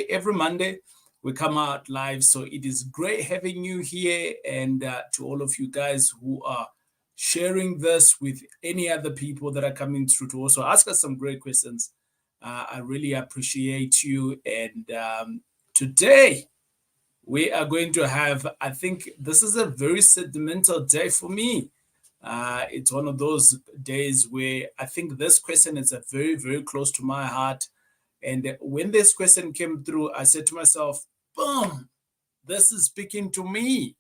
Every Monday, we come out live. So it is great having you here. And to all of you guys who are sharing this with any other people that are coming through to also ask us some great questions. I really appreciate you. And today, we are going to have, I think this is a very sentimental day for me. It's one of those days where I think this question is a very, very close to my heart. And when this question came through, I said to myself, boom, this is speaking to me.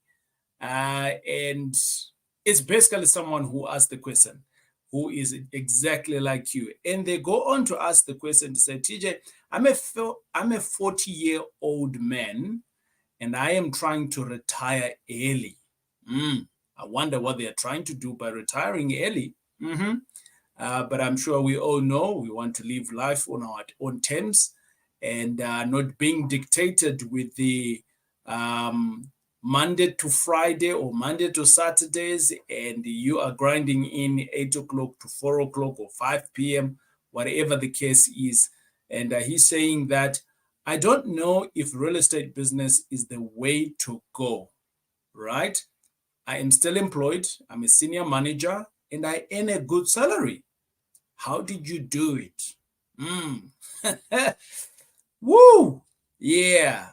And it's basically someone who asked the question, who is exactly like you. And they go on to ask the question to say, TJ, I'm a 40-year-old man, and I am trying to retire early. I wonder what they are trying to do by retiring early. But I'm sure we all know we want to live life on our own terms and not being dictated with the Monday to Friday or Monday to Saturdays, and you are grinding in 8 o'clock to 4 o'clock or 5 p.m., whatever the case is. And he's saying that I don't know if real estate business is the way to go, right? I am still employed. I'm a senior manager and I earn a good salary. How did you do it? Woo! Yeah.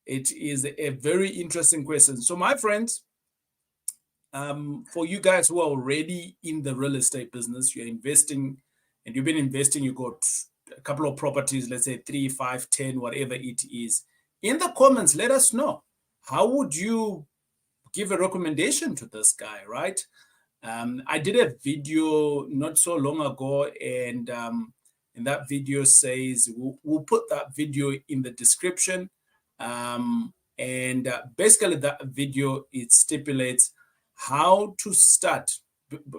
It is a very interesting question. So my friends, for you guys who are already in the real estate business, you're investing and you've been investing, you got a couple of properties, let's say 3, 5, 10, whatever it is. In the comments, let us know. How would you give a recommendation to this guy, right? I did a video not so long ago, and that video says, we'll put that video in the description. Basically that video, it stipulates how to start.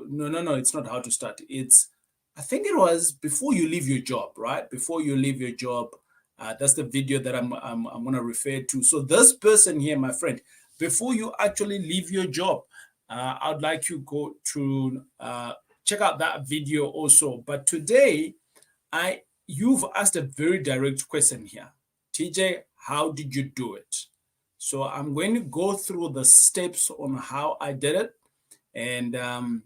No, it's not how to start. I think it was before you leave your job, right? Before you leave your job, that's the video that I'm going to refer to. So this person here, my friend, before you actually leave your job, I'd like you go to check out that video also. But today, you've asked a very direct question here. TJ, how did you do it? So I'm going to go through the steps on how I did it. And I'm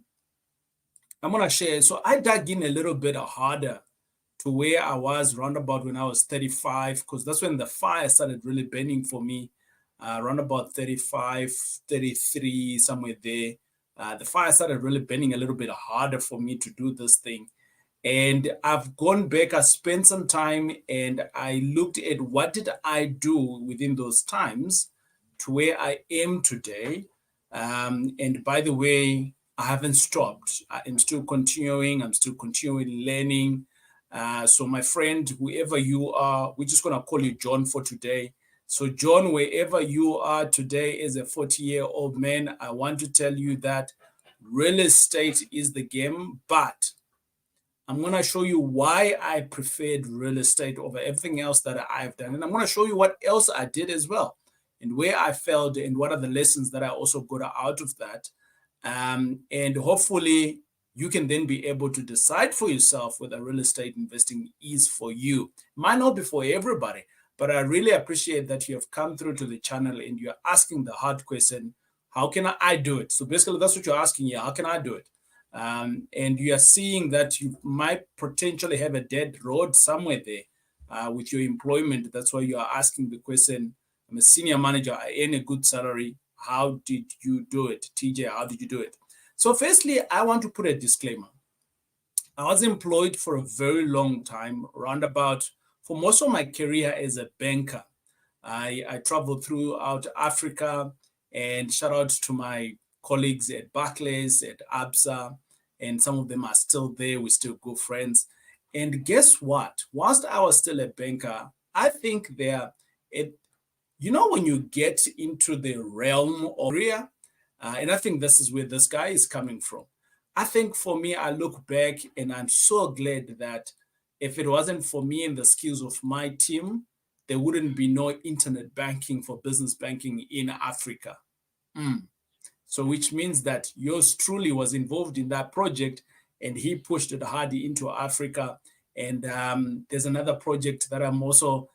going to share. So I dug in a little bit harder to where I was roundabout when I was 35, because that's when the fire started really burning for me. Around about 35, 33, somewhere there. The fire started really burning a little bit harder for me to do this thing. And I've gone back, I spent some time and I looked at what did I do within those times to where I am today. And by the way, I haven't stopped. I'm still continuing. I'm still continuing learning. So my friend, whoever you are, we're just going to call you John for today. So John, wherever you are today as a 40-year-old man, I want to tell you that real estate is the game, but I'm going to show you why I preferred real estate over everything else that I've done. And I'm going to show you what else I did as well and where I failed and what are the lessons that I also got out of that. And hopefully you can then be able to decide for yourself whether real estate investing is for you. It might not be for everybody, but I really appreciate that you have come through to the channel and you're asking the hard question, how can I do it? So basically that's what you're asking here. How can I do it? And you are seeing that you might potentially have a dead road somewhere there with your employment. That's why you are asking the question. I'm a senior manager. I earn a good salary. How did you do it? TJ, how did you do it? So firstly, I want to put a disclaimer. I was employed for a very long time, roundabout for most of my career as a banker. I traveled throughout Africa, and shout out to my colleagues at Barclays, at ABSA, and some of them are still there. We're still good friends. And guess what? Whilst I was still a banker, I think when you get into the realm of career, and I think this is where this guy is coming from. I think for me, I look back and I'm so glad that if it wasn't for me and the skills of my team, there wouldn't be no internet banking for business banking in Africa. So which means that yours truly was involved in that project and he pushed it hard into Africa. And there's another project that I'm also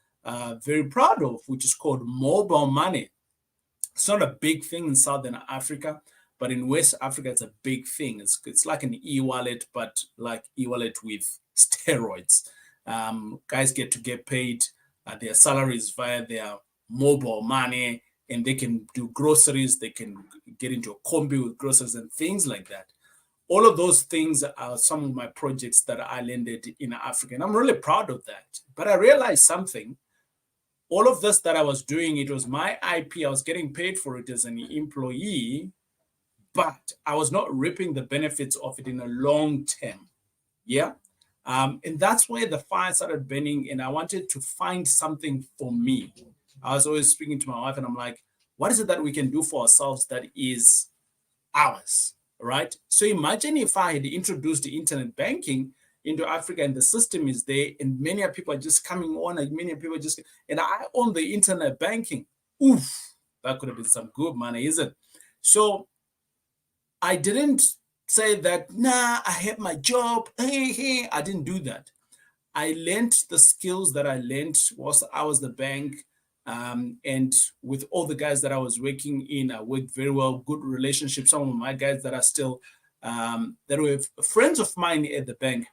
very proud of, which is called mobile money. It's not a big thing in Southern Africa, but in West Africa, it's a big thing. It's like an e-wallet, but like e-wallet with steroids. Guys get paid their salaries via their mobile money, and they can do groceries. They can get into a combi with groceries and things like that. All of those things are some of my projects that I landed in Africa, and I'm really proud of that. But I realized something. All of this that I was doing, it was my IP. I was getting paid for it as an employee, but I was not reaping the benefits of it in a long term. Yeah. And that's where the fire started burning, and I wanted to find something for me. I was always speaking to my wife, and I'm like, what is it that we can do for ourselves that is ours? Right? So imagine if I had introduced the internet banking into Africa and the system is there, and many people are just coming on, and many people just, and I own the internet banking. Oof, that could have been some good money, isn't it? So I didn't say that, nah, I have my job. Hey, I didn't do that. I learned the skills that I learned whilst I was the bank. And with all the guys that I was working in, I worked very well, good relationships. Some of my guys that are still, that were friends of mine at the bank,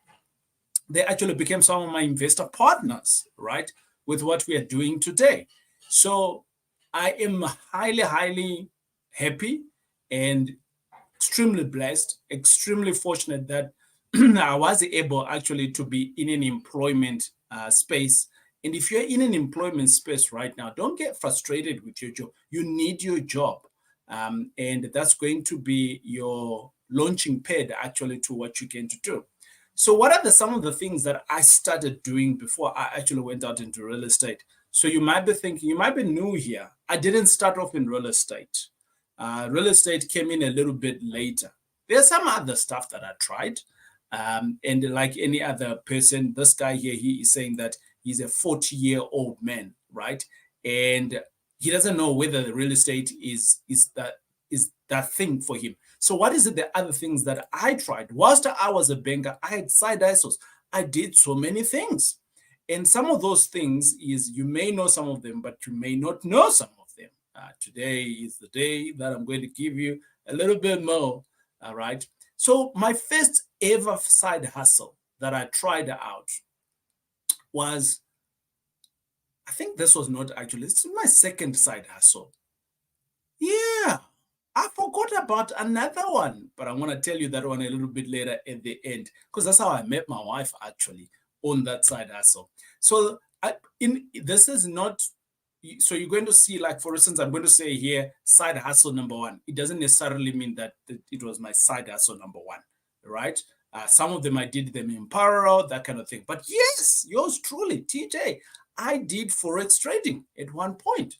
they actually became some of my investor partners, right? With what we are doing today. So I am highly, highly happy and extremely blessed, extremely fortunate that I was able actually to be in an employment space. And if you're in an employment space right now, don't get frustrated with your job. You need your job. And that's going to be your launching pad actually to what you're going to do. So what are some of the things that I started doing before I actually went out into real estate? So you might be thinking, you might be new here. I didn't start off in real estate. Real estate came in a little bit later. There's some other stuff that I tried. And like any other person, this guy here, he is saying that he's a 40-year-old man, right? And he doesn't know whether the real estate is that thing for him. So what is it, the other things that I tried? Whilst I was a banker, I had side hustles. I did so many things. And some of those things is, you may know some of them, but you may not know some of them. Today is the day that I'm going to give you a little bit more, all right? So my first ever side hustle that I tried out was, I think this was not actually, this is my second side hustle. Yeah, I forgot about another one, but I'm going to tell you that one a little bit later at the end, because that's how I met my wife actually, on that side hustle. So this is not, so you're going to see, like, for instance, I'm going to say here, side hustle number one. It doesn't necessarily mean that it was my side hustle number one, right? Some of them, I did them in parallel, that kind of thing. But yes, yours truly, TJ, I did Forex trading at one point.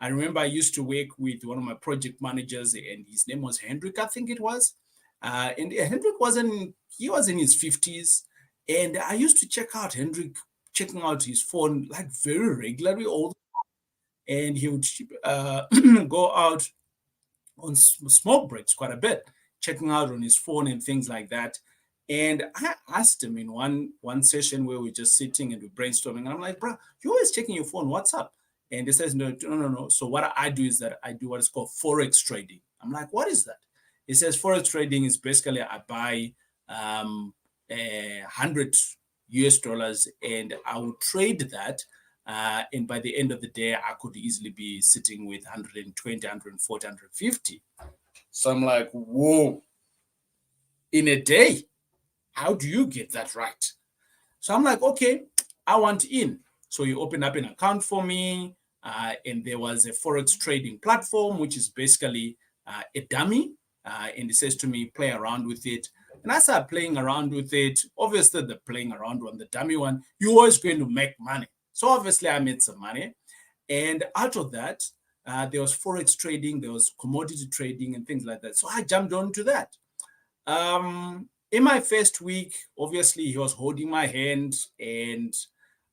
I remember I used to work with one of my project managers, and his name was Hendrik, I think it was. And Hendrik he was in his 50s. And I used to check out Hendrik, checking out his phone like very regularly, and he would go out on smoke breaks quite a bit, checking out on his phone and things like that. And I asked him in one session where we're just sitting and we're brainstorming. I'm like, bro, you're always checking your phone. What's up? And he says, no. So what I do is that I do what is called Forex trading. I'm like, what is that? He says Forex trading is basically I buy $100 and I will trade that. And by the end of the day, I could easily be sitting with 120, 140, 150. So I'm like, whoa, in a day, how do you get that right? So I'm like, okay, I want in. So he opened up an account for me, and there was a Forex trading platform, which is basically a dummy. And he says to me, play around with it. And I started playing around with it. Obviously, the playing around on the dummy one, you're always going to make money. So obviously, I made some money. And out of that, there was Forex trading, there was commodity trading and things like that. So I jumped onto that. In my first week, obviously, he was holding my hand, and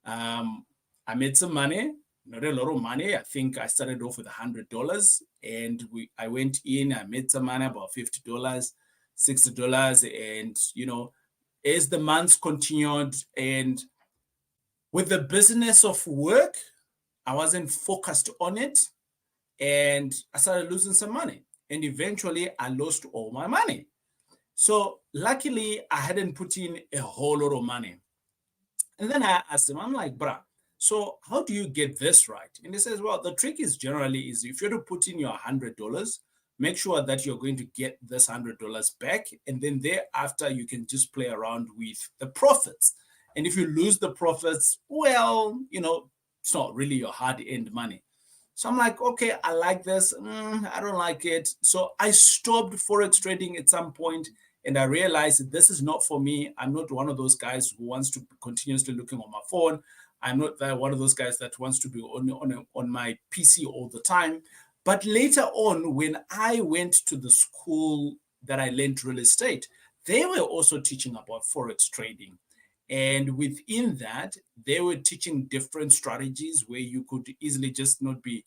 I made some money, not a lot of money. I think I started off with $100, and I went in, I made some money, about $50, $60, and, as the months continued, and with the business of work, I wasn't focused on it, and I started losing some money. And eventually, I lost all my money. So luckily, I hadn't put in a whole lot of money. And then I asked him, I'm like, bruh, so how do you get this right? And he says, well, the trick is generally is if you're to put in your $100, make sure that you're going to get this $100 back. And then thereafter, you can just play around with the profits. And if you lose the profits, well, it's not really your hard-earned money. So I'm like, okay, I like this. I don't like it. So I stopped Forex trading at some point, and I realized this is not for me. I'm not one of those guys who wants to be continuously looking on my phone. I'm not one of those guys that wants to be on my PC all the time. But later on, when I went to the school that I learned real estate, they were also teaching about Forex trading. And within that, they were teaching different strategies where you could easily just not be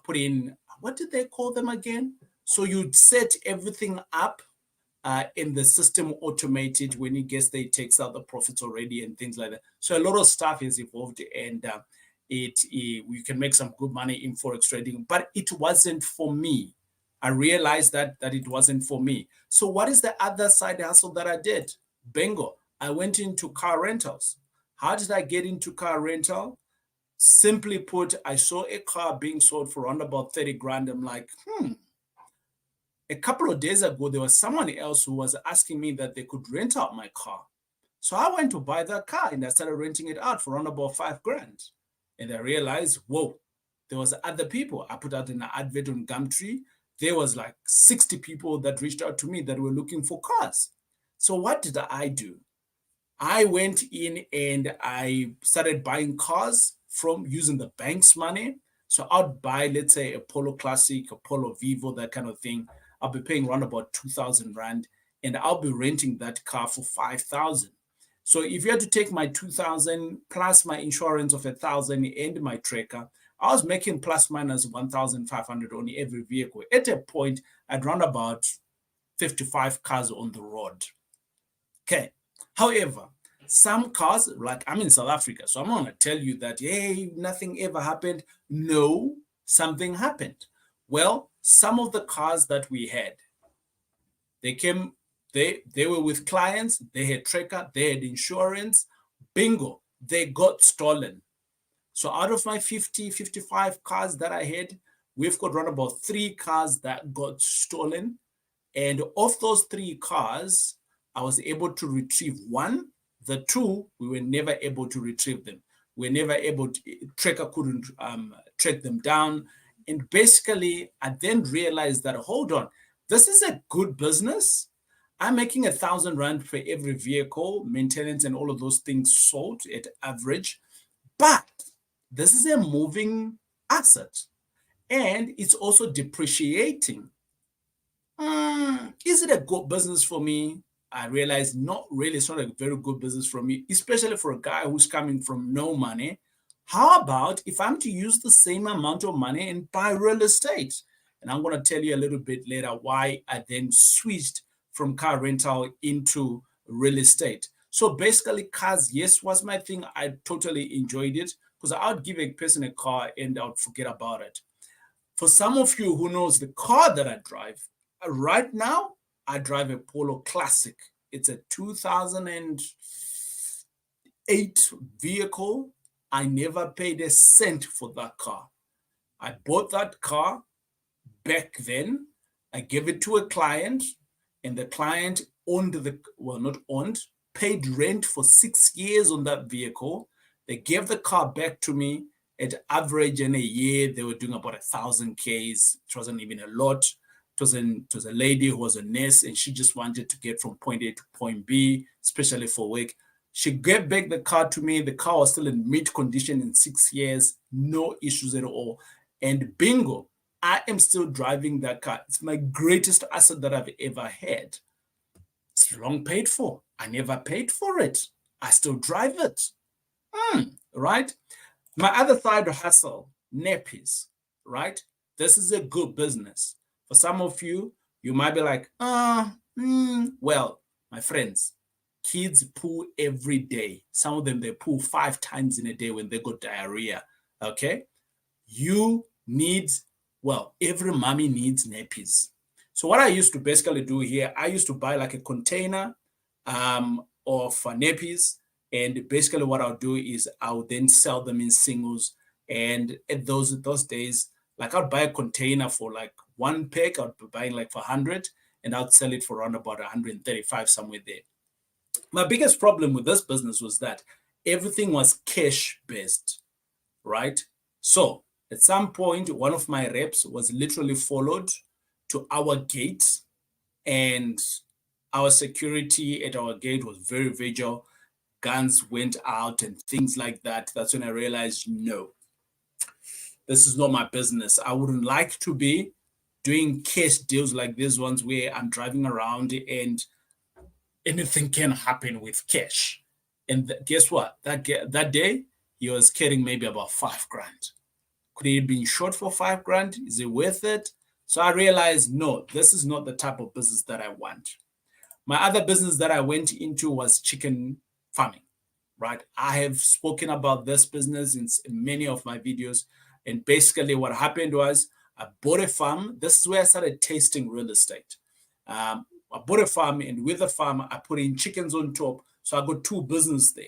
put in, what did they call them again? So you'd set everything up in the system automated. When it gets there, it takes out the profits already and things like that. So a lot of stuff is evolved, and we can make some good money in Forex trading, but it wasn't for me. I realized that it wasn't for me. So what is the other side hustle that I did? Bingo. I went into car rentals. How did I get into car rental? Simply put, I saw a car being sold for around about 30 grand. I'm like, A couple of days ago, there was someone else who was asking me that they could rent out my car. So I went to buy that car and I started renting it out for around about 5 grand. And I realized, whoa, there was other people. I put out an advert on Gumtree. There was like 60 people that reached out to me that were looking for cars. So what did I do? I went in and I started buying cars from using the bank's money. So I'd buy, let's say, a Polo Classic, a Polo Vivo, that kind of thing. I'll be paying around about 2,000 Rand, and I'll be renting that car for 5,000. So if you had to take my 2,000 plus my insurance of 1,000 and my tracker, I was making plus minus 1,500 on every vehicle. At a point, I'd run about 55 cars on the road. Okay. However, some cars, like I'm in South Africa, so I'm not going to tell you that, hey, nothing ever happened. No, something happened. Well, some of the cars that we had, they were with clients, they had tracker, they had insurance, bingo, they got stolen. So out of my 50, 55 cars that I had, we've got around about 3 cars that got stolen. And of those 3 cars, I was able to retrieve 1. The 2, we were never able to retrieve them. We were never able to, tracker couldn't track them down. And basically, I then realized that, hold on, this is a good business. I'm making 1,000 Rand for every vehicle, maintenance and all of those things sold at average. But this is a moving asset. And it's also depreciating. Is it a good business for me? I realized not really. It's not a very good business for me, especially for a guy who's coming from no money. How about if I'm to use the same amount of money and buy real estate? And I'm going to tell you a little bit later why I then switched from car rental into real estate. So basically, cars, yes, was my thing. I totally enjoyed it because I would give a person a car and I would forget about it. For some of you who knows the car that I drive, right now, I drive a Polo Classic. It's a 2008 vehicle. I never paid a cent for that car. I bought that car back then. I gave it to a client, and the client paid rent for 6 years on that vehicle. They gave the car back to me. At average in a year, they were doing about 1,000 Ks. It wasn't even a lot. It was a lady who was a nurse, and she just wanted to get from point A to point B, especially for work. She gave back the car to me. The car was still in mint condition in 6 years, no issues at all. And bingo, I am still driving that car. It's my greatest asset that I've ever had. It's long paid for. I never paid for it. I still drive it. Right? My other side hustle, nappies, right? This is a good business. For some of you, you might be like, well, my friends, Kids poo every day. Some of them, they poo 5 times in a day when they got diarrhea. Okay. You need, well, every mommy needs nappies. So what I used to basically do here, I used to buy like a container of nappies. And basically what I'll do is I'll then sell them in singles. And at those days, like I'd buy a container for like one pack, I'd be buying like for 100, and I'd sell it for around about 135, somewhere there. My biggest problem with this business was that everything was cash based, right? So at some point, one of my reps was literally followed to our gate, and our security at our gate was very vigil. Guns went out and things like that. That's when I realized, no, this is not my business. I wouldn't like to be doing cash deals like these ones where I'm driving around and anything can happen with cash. And guess what? That day, he was carrying maybe about 5 grand. Could he have been short for 5 grand? Is it worth it? So I realized, no, this is not the type of business that I want. My other business that I went into was chicken farming, right? I have spoken about this business in many of my videos. And basically what happened was I bought a farm. This is where I started tasting real estate. I bought a farm, and with the farm, I put in chickens on top. So I got 2 businesses there,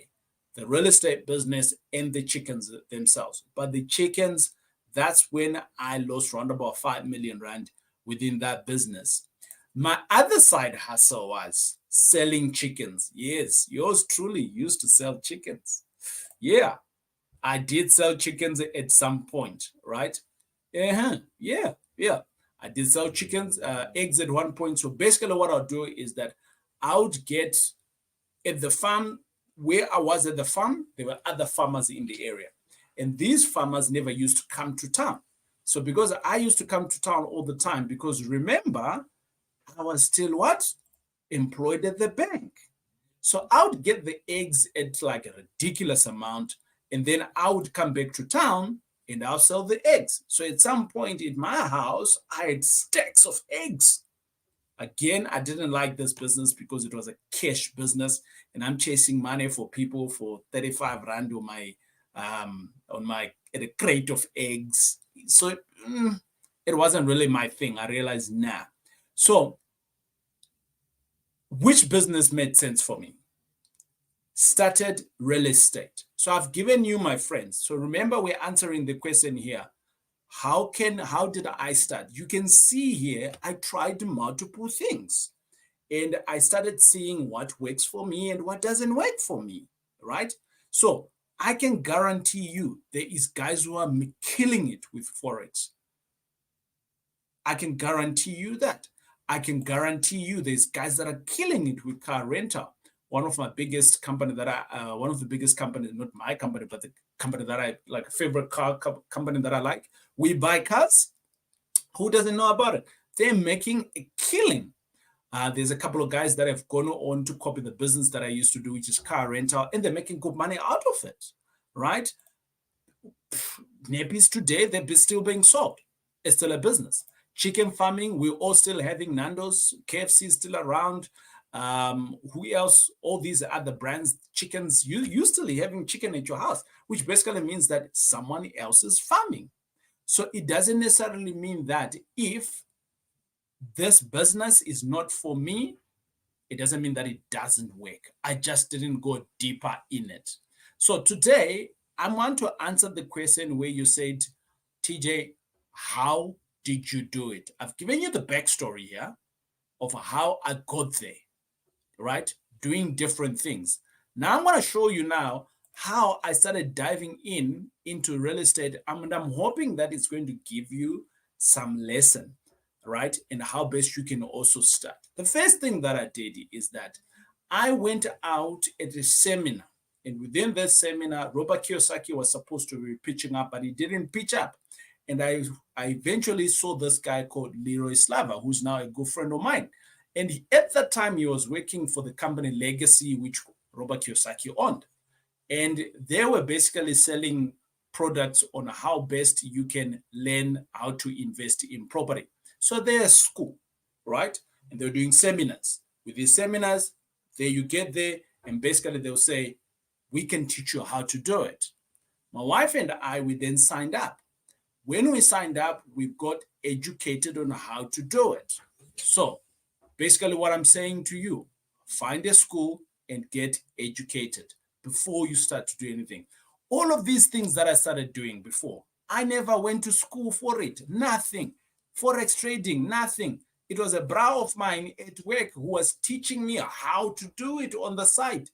the real estate business and the chickens themselves. But the chickens, that's when I lost around about 5 million rand within that business. My other side hustle was selling chickens. Yes, yours truly used to sell chickens. Yeah, I did sell chickens at some point, right? Yeah. I did sell chickens, eggs at one point. So basically what I'll do is that I would get at the farm, where I was at the farm, there were other farmers in the area. And these farmers never used to come to town. So because I used to come to town all the time, because remember, I was still what? Employed at the bank. So I would get the eggs at like a ridiculous amount, and then I would come back to town and I'll sell the eggs. So at some point in my house, I had stacks of eggs. Again, I didn't like this business because it was a cash business, and I'm chasing money for people for 35 rand on my at a crate of eggs. So it wasn't really my thing. I realized, nah. So which business made sense for me? Started real estate. So I've given you my friends. So remember, we're answering the question here. How did I start? You can see here, I tried multiple things, and I started seeing what works for me and what doesn't work for me, right? So I can guarantee you there is guys who are killing it with Forex. I can guarantee you that. I can guarantee you there's guys that are killing it with car rental. One of the biggest companies, not my company, but the company that I like, favorite car company that I like, We Buy Cars. Who doesn't know about it? They're making a killing. There's a couple of guys that have gone on to copy the business that I used to do, which is car rental, and they're making good money out of it, right? Nappies today, they're still being sold. It's still a business. Chicken farming, we're all still having Nando's, KFC is still around. Who else? All these other brands, chickens, you still having chicken at your house, which basically means that someone else is farming. So it doesn't necessarily mean that if this business is not for me, it doesn't mean that it doesn't work. I just didn't go deeper in it. So today, I want to answer the question where you said, TJ, how did you do it? I've given you the backstory here of how I got there, right? Doing different things. Now I'm going to show you now how I started diving into real estate. I'm hoping that it's going to give you some lesson, right? And how best you can also start. The first thing that I did is that I went out at a seminar. And within that seminar, Robert Kiyosaki was supposed to be pitching up, but he didn't pitch up. And I eventually saw this guy called Leroy Slava, who's now a good friend of mine. And at that time, he was working for the company Legacy, which Robert Kiyosaki owned. And they were basically selling products on how best you can learn how to invest in property. So they're a school, right? And they're doing seminars. With these seminars, there you get there, And basically they'll say, we can teach you how to do it. My wife and I, we then signed up. When we signed up, we got educated on how to do it. So basically what I'm saying to you, find a school and get educated before you start to do anything. All of these things that I started doing before, I never went to school for it. Nothing. Forex trading, nothing. It was a bro of mine at work who was teaching me how to do it on the side,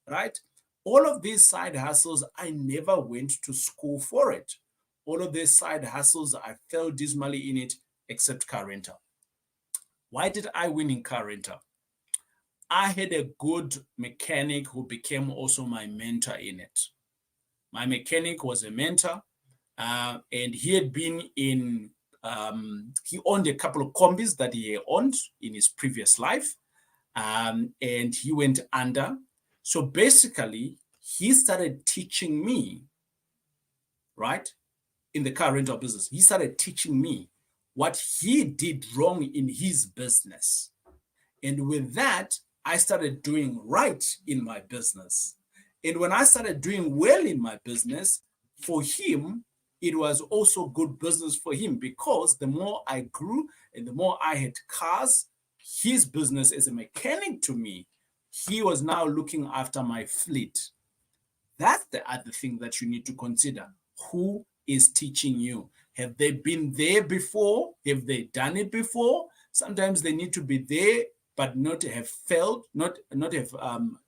right? All of these side hustles, I never went to school for it. All of these side hustles, I fell dismally in it, except car rental. Why did I win in car rental? I had a good mechanic who became also my mentor in it. My mechanic was a mentor, and he had been in, he owned a couple of combis that he owned in his previous life, and he went under. So basically, he started teaching me, right, in the car rental business. He started teaching me what he did wrong in his business. And with that, I started doing right in my business. And when I started doing well in my business, for him, it was also good business for him, because the more I grew and the more I had cars, his business as a mechanic to me, he was now looking after my fleet. That's the other thing that you need to consider. Who is teaching you? Have they been there before? Have they done it before? Sometimes they need to be there, but not have failed, not have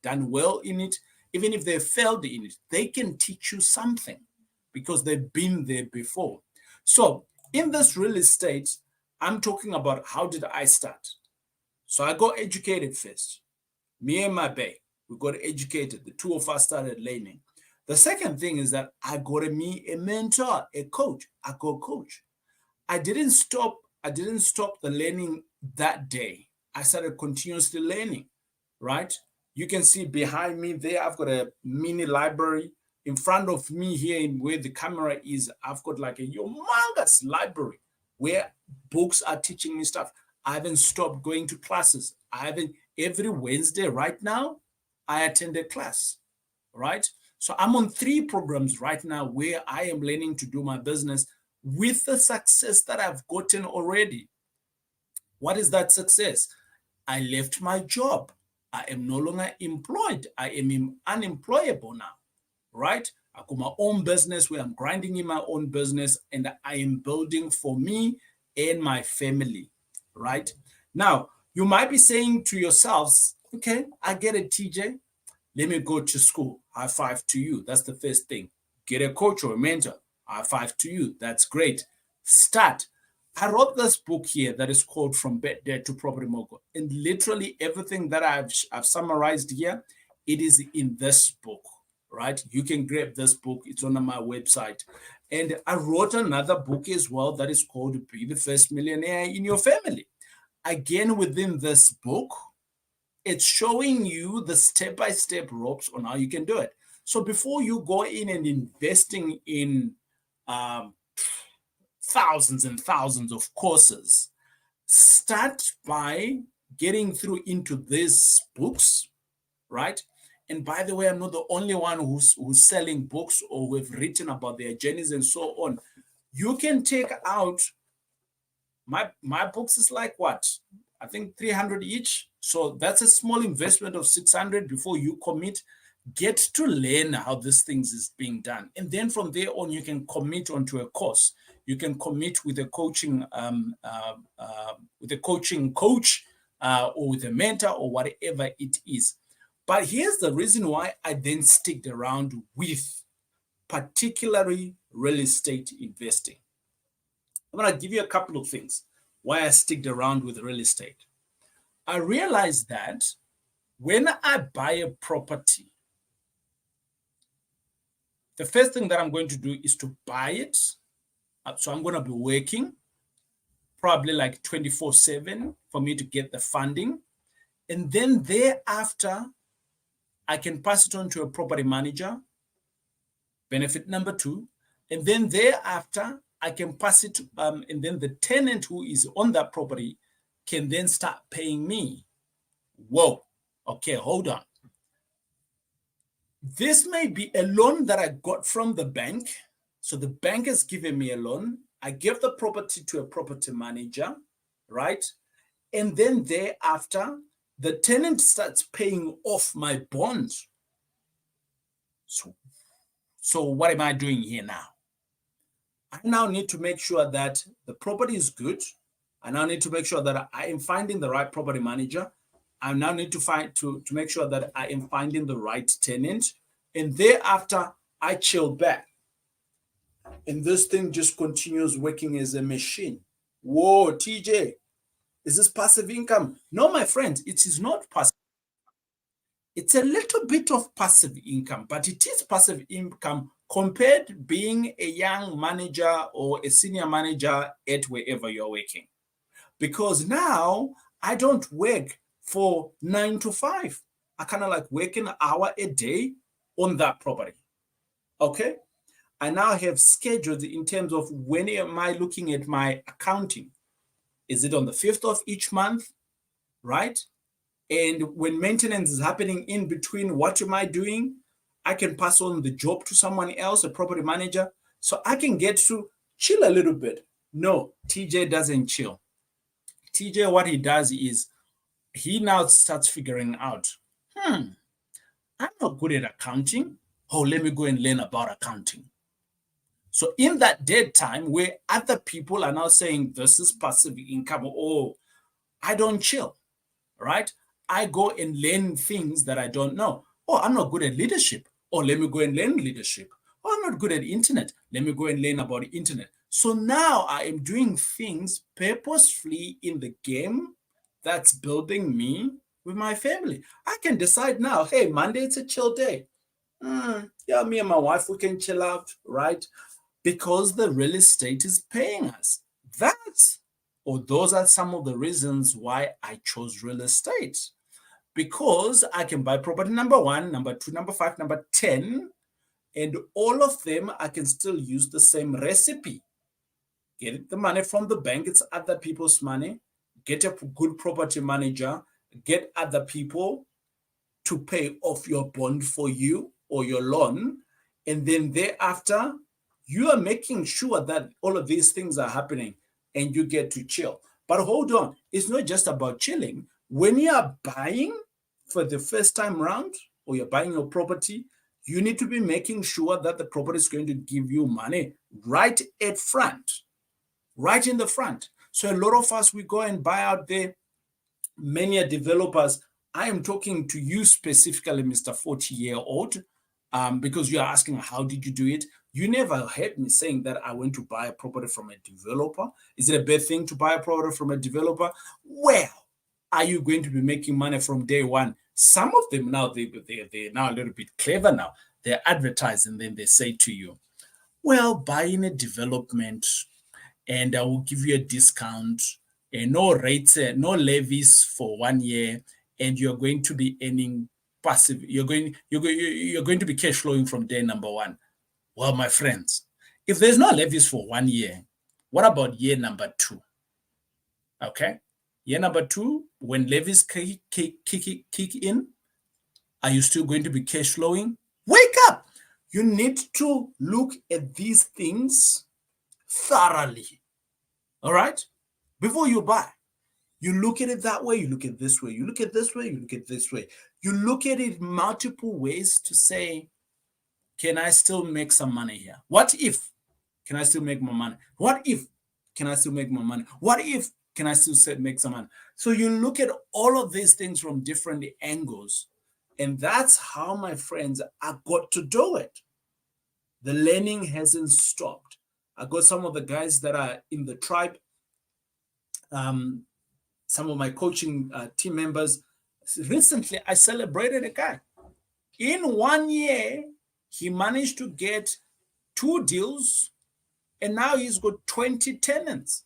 done well in it. Even if they failed in it, they can teach you something because they've been there before. So in this real estate, I'm talking about how did I start? So I got educated first. Me and my bae, we got educated. The two of us started learning. The second thing is that I got a mentor, a coach. I got a coach. I didn't stop the learning that day. I started continuously learning, right? You can see behind me there, I've got a mini library. In front of me here, where the camera is, I've got like a humongous library where books are teaching me stuff. I haven't stopped going to classes. Every Wednesday right now, I attend a class, right? So I'm on 3 programs right now where I am learning to do my business with the success that I've gotten already. What is that success? I left my job. I am no longer employed. I am unemployable now, right? I got my own business where I'm grinding in my own business, and I am building for me and my family, right? Now, you might be saying to yourselves, okay, I get it, TJ. Let me go to school. High five to you. That's the first thing. Get a coach or a mentor. High five to you. That's great. Start. I wrote this book here that is called From Bed Debt to Property Mogul. And literally everything that I've summarized here, it is in this book, right? You can grab this book. It's on my website. And I wrote another book as well that is called Be the First Millionaire in Your Family. Again, within this book, it's showing you the step-by-step ropes on how you can do it. So before you go in and investing in thousands and thousands of courses, start by getting through into these books, right? And by the way, I'm not the only one who's selling books or who have written about their journeys and so on. You can take out my books is like what? I think 300 each. So that's a small investment of 600 before you commit. Get to learn how this things is being done. And then from there on, you can commit onto a course. You can commit with a coaching coach or with a mentor or whatever it is. But here's the reason why I then stick around with particularly real estate investing. I'm going to give you a couple of things why I stick around with real estate. I realized that when I buy a property, the first thing that I'm going to do is to buy it. So I'm going to be working probably like 24/7 for me to get the funding. And then thereafter, I can pass it on to a property manager, benefit number 2. And then thereafter, I can pass it, and then the tenant who is on that property can then start paying me. Whoa, okay, hold on. This may be a loan that I got from the bank. So the bank has given me a loan. I give the property to a property manager, right? And then thereafter, the tenant starts paying off my bond. So what am I doing here now? I now need to make sure that the property is good. I now need to make sure that I am finding the right property manager. I now need to make sure that I am finding the right tenant. And thereafter, I chill back. And this thing just continues working as a machine. Whoa, TJ, is this passive income? No, my friends, it is not passive. It's a little bit of passive income, but it is passive income compared to being a young manager or a senior manager at wherever you're working. Because now I don't work for 9 to 5. I kind of like work an hour a day on that property. Okay. I now have schedules in terms of when am I looking at my accounting? Is it on the 5th of each month? Right. And when maintenance is happening in between, what am I doing? I can pass on the job to someone else, a property manager, so I can get to chill a little bit. No, TJ doesn't chill. TJ, what he does is he now starts figuring out, I'm not good at accounting. Oh, let me go and learn about accounting. So in that dead time where other people are now saying this is passive income, oh, I don't chill, right? I go and learn things that I don't know. Oh, I'm not good at leadership. Oh, let me go and learn leadership. Oh, I'm not good at internet. Let me go and learn about the internet. So now I am doing things purposefully in the game that's building me with my family. I can decide now, hey, Monday it's a chill day. Yeah, me and my wife, we can chill out, right? Because the real estate is paying us. Those are some of the reasons why I chose real estate. Because I can buy property number 1, number 2, number 5, number 10, and all of them, I can still use the same recipe. Get the money from the bank, it's other people's money. Get a good property manager, get other people to pay off your bond for you or your loan. And then thereafter, you are making sure that all of these things are happening and you get to chill. But hold on, it's not just about chilling. When you are buying for the first time around or you're buying your property, you need to be making sure that the property is going to give you money right at front, right in the front. So a lot of us, we go and buy out there. Many developers, I am talking to you specifically, Mr. 40-year-old, because you are asking, how did you do it? You never heard me saying that I went to buy a property from a developer. Is it a bad thing to buy a property from a developer? Well, are you going to be making money from day one? Some of them now, they're now a little bit clever now. They're advertising, then they say to you, well, buying a development and I will give you a discount, no rates, no levies for 1 year, and you're going to be earning passive. You're going to be cash flowing from day number 1. Well, my friends, if there's no levies for 1 year, what about year number 2? Okay, year number 2, when levies kick in, are you still going to be cash flowing? Wake up! You need to look at these things thoroughly. All right? Before you buy, you look at it that way, you look at this way, you look at this way, you look at this way. You look at it multiple ways to say, can I still make some money here? What if? Can I still make more money? What if? Can I still make more money? What if? Can I still make some money? So you look at all of these things from different angles. And that's how, my friends, I got to do it. The learning hasn't stopped. I got some of the guys that are in the tribe, some of my coaching team members. Recently, I celebrated a guy. In 1 year, he managed to get 2 deals, and now he's got 20 tenants.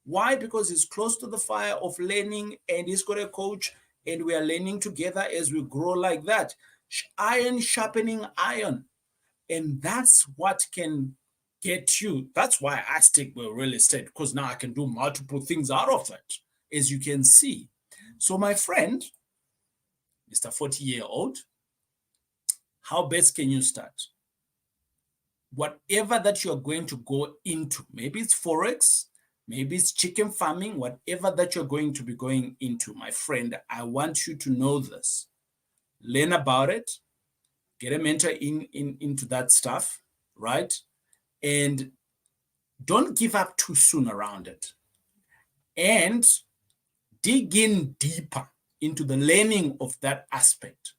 Why? Because he's close to the fire of learning, and he's got a coach, and we are learning together as we grow like that. Iron sharpening iron. And that's what can get you. That's why I stick with real estate, because now I can do multiple things out of it, as you can see. So my friend, Mr. 40-year-old, How best can you start? Whatever that you're going to go into, maybe it's Forex, maybe it's chicken farming, whatever that you're going to be going into, my friend, I want you to know this. Learn about it, get a mentor into that stuff, right? And don't give up too soon around it. And dig in deeper into the learning of that aspect,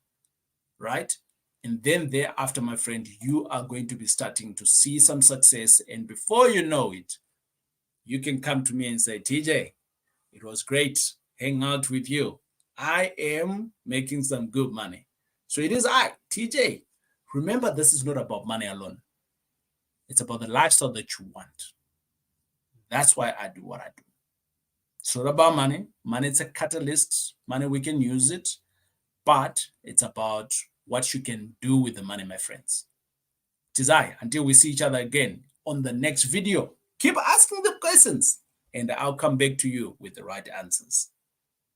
right? And then thereafter, my friend, you are going to be starting to see some success. And before you know it, you can come to me and say, TJ, it was great hanging out with you. I am making some good money. So it is TJ. Remember, this is not about money alone. It's about the lifestyle that you want. That's why I do what I do. It's not about money. Money is a catalyst. Money, we can use it. But it's about what you can do with the money, my friends. It is until we see each other again on the next video. Keep asking the questions and I'll come back to you with the right answers.